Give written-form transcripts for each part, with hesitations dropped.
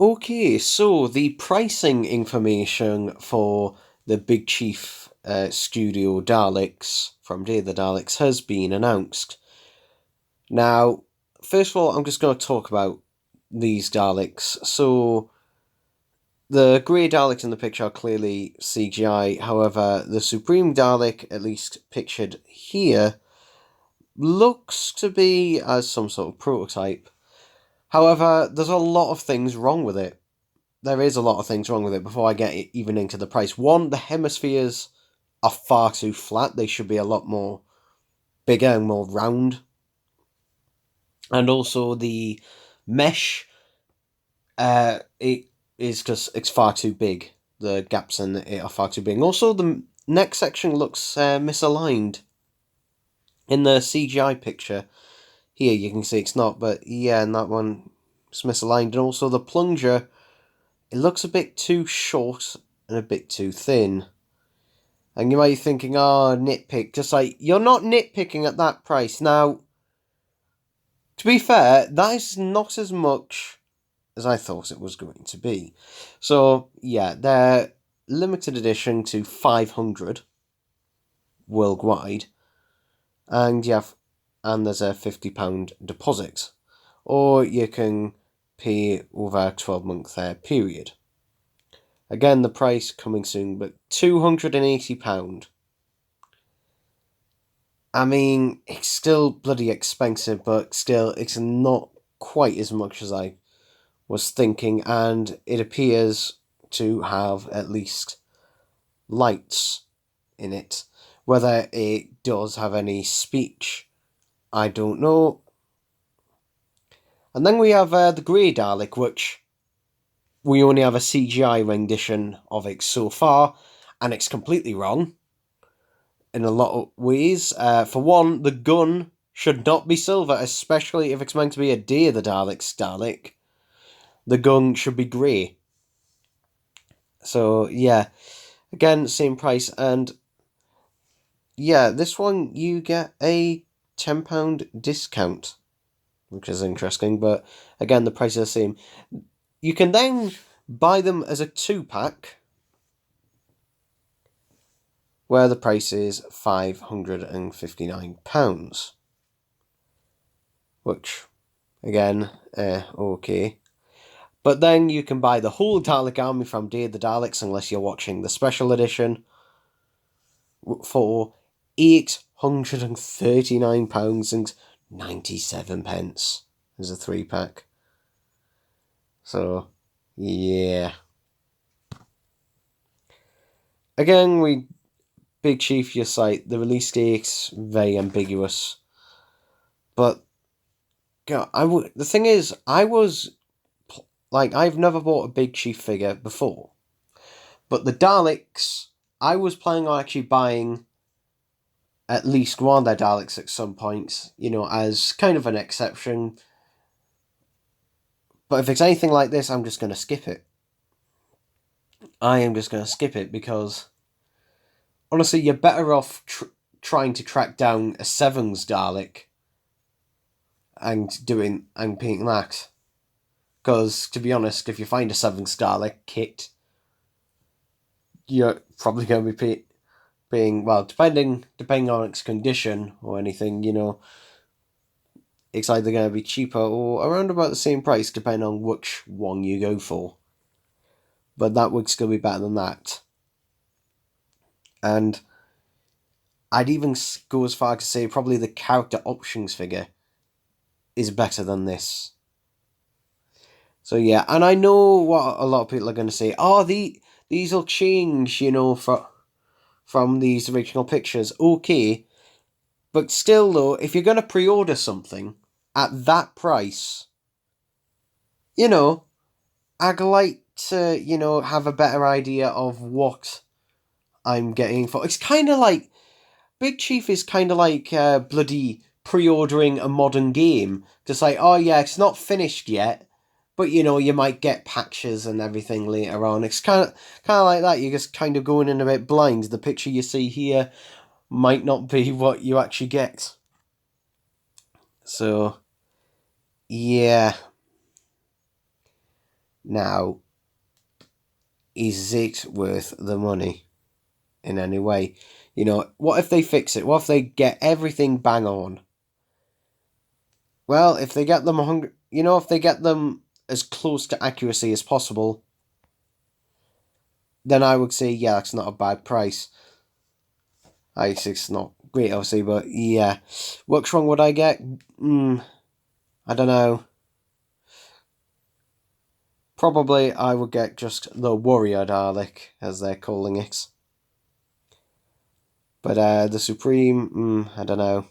Okay, so the pricing information for the Big Chief Studio Daleks from Day of the Daleks has been announced. Now, first of all, I'm just going to talk about these Daleks. So, the grey Daleks in the picture are clearly CGI, however, the Supreme Dalek, at least pictured here, looks to be as some sort of prototype. However, there's a lot of things wrong with it. There is a lot of things wrong with it before I get even into the price. One, the hemispheres are far too flat. They should be a lot more bigger and more round. And also the mesh, it is just, it's far too big. The gaps in it are far too big. And also the neck section looks misaligned. In the CGI picture, here you can see it's not, but yeah, in that one, it's misaligned. And also the plunger, it looks a bit too short and a bit too thin. And you might be thinking, oh, nitpick. Just like, you're not nitpicking at that price. Now, to be fair, that is not as much as I thought it was going to be. So, yeah, they're limited edition to 500 worldwide. And and there's a £50 deposit. Or you can pay over a 12-month period. Again, the price coming soon, but £280. I mean, it's still bloody expensive, but still, it's not quite as much as I was thinking, and it appears to have at least lights in it. Whether it does have any speech, I don't know. And then we have the Grey Dalek, which we only have a CGI rendition of it so far, and it's completely wrong in a lot of ways. For one, the gun should not be silver, especially if it's meant to be a Day of the Daleks Dalek. The gun should be grey. So, yeah. Again, same price. And, yeah, this one you get a £10 discount, which is interesting. But, again, the price is the same. You can then buy them as a 2-pack, where the price is £559. Which, again, okay. But then you can buy the whole Dalek army from Day of the Daleks, unless you're watching the special edition, for £839.97 as a 3-pack. So, yeah. Again, Big Chief, your site, the release date's very ambiguous. But, God, the thing is, I've never bought a Big Chief figure before. But the Daleks, I was planning on actually buying at least one of their Daleks at some point, as kind of an exception. But if it's anything like this, I'm just going to skip it. I am just going to skip it because, honestly, you're better off trying to track down a Sevens Dalek and painting that. Because, to be honest, if you find a Sevens Dalek kit, you're probably going to be paying, well, depending on its condition or anything, it's either going to be cheaper or around about the same price, depending on which one you go for. But that would still be better than that. And I'd even go as far to say probably the character options figure is better than this. So yeah, and I know what a lot of people are going to say. Oh, these will change, from these original pictures. Okay, but still though, if you're going to pre-order something at that price, I'd like to, have a better idea of what I'm getting for. It's kind of like, Big Chief is kind of like bloody pre-ordering a modern game. Just like, oh yeah, it's not finished yet, but you might get patches and everything later on. It's kind of like that. You're just kind of going in a bit blind. The picture you see here might not be what you actually get. So, yeah. Now, is it worth the money in any way? You know, what if they fix it? What if they get everything bang on? Well, if they get them if they get them as close to accuracy as possible, then I would say, yeah, that's not a bad price. It's not great, obviously, but yeah. What wrong would I get? I don't know. Probably I would get just the Warrior Dalek, as they're calling it. But the Supreme, I don't know.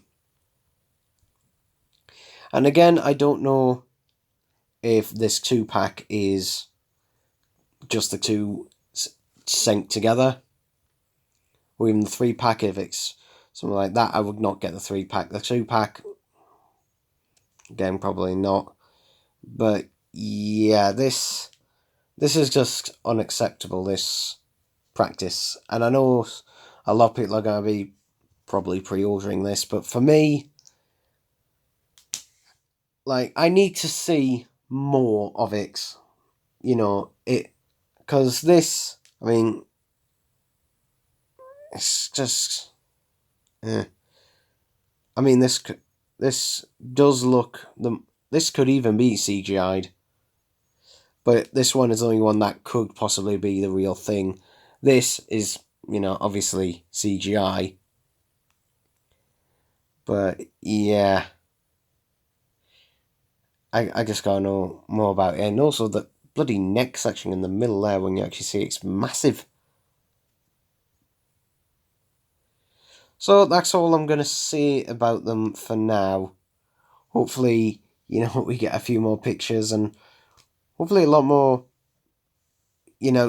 And again, I don't know if this 2-pack is just the two synced together, or even the 3-pack. If it's something like that, I would not get the 3-pack. The 2-pack, again, probably not. But yeah, this is just unacceptable, this practice. And I know a lot of people are going to be probably pre-ordering this, but for me, like, I need to see more of it. You know, because this, I mean, it's just, I mean, this does look, this could even be CGI'd, but this one is the only one that could possibly be the real thing. This is, obviously CGI, but yeah, I just gotta know more about it. And also the bloody neck section in the middle there, when you actually see it's massive. So that's all I'm gonna say about them for now. Hopefully, we get a few more pictures and hopefully a lot more,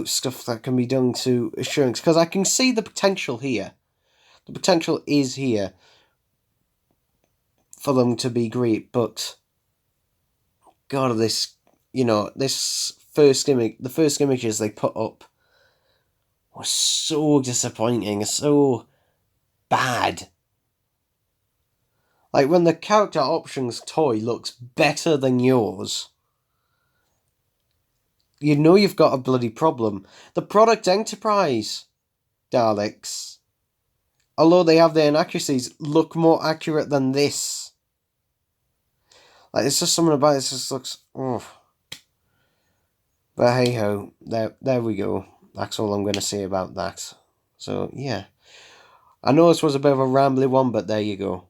stuff that can be done to assurance. Because I can see the potential here. The potential is here for them to be great, but God, this first image, the first images they put up was so disappointing, so bad. Like, when the character options toy looks better than yours, you know you've got a bloody problem. The Product Enterprise Daleks, although they have their inaccuracies, look more accurate than this. Like, it's just something about it just looks, oh. But hey ho, there we go. That's all I'm going to say about that. So, yeah. I know this was a bit of a rambly one, but there you go.